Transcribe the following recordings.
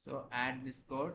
So add this code.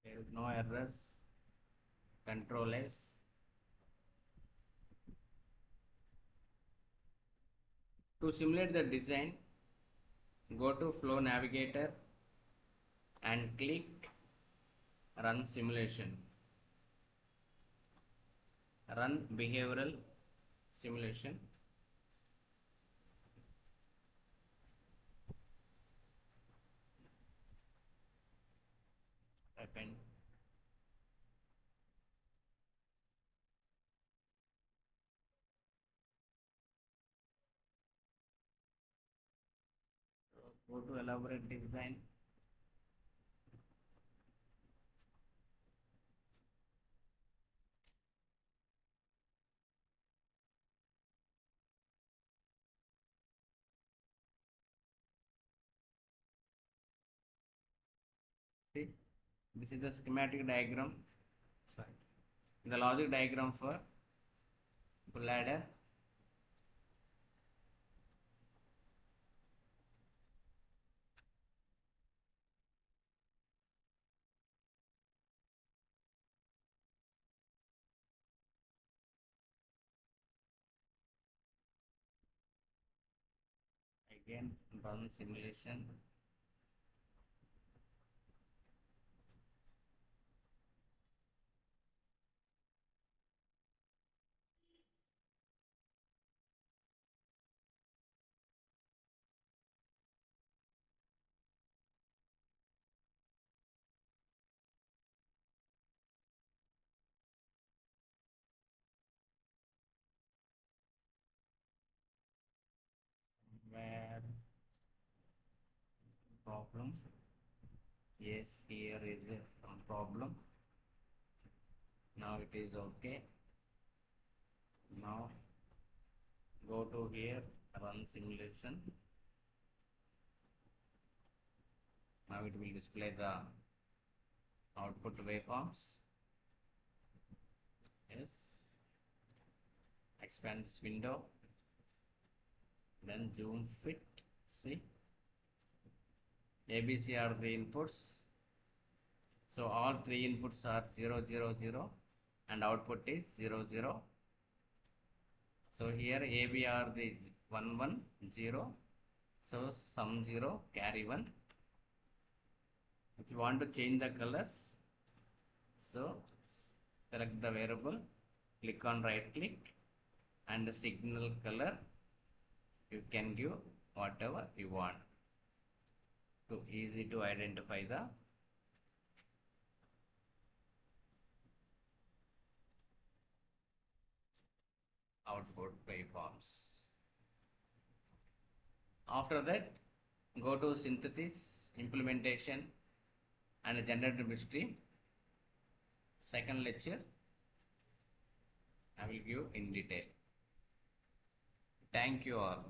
There is no errors. Control S. To simulate the design, go to Flow Navigator and click Run Simulation. Run Behavioral Simulation. Append. Go to Elaborate Design. See, this is the schematic diagram. Sorry. The logic diagram for full adder. Again, run simulation. Where problem? Yes, here is some problem. Now it is okay. Now go to here, run simulation. Now it will display the output waveforms. Yes. Expand this window. Then zoom fit. See. ABC are the inputs. So all three inputs are 0, 0, 0 and output is 0, 0. So here AB are the 1, 1, 0. So sum 0, carry 1. If you want to change the colors, so select the variable, click on right click and the signal color you can give whatever you want. To easy to identify the output waveforms. After that, go to synthesis, implementation and generated bitstream. Second lecture I will give in detail. Thank you all.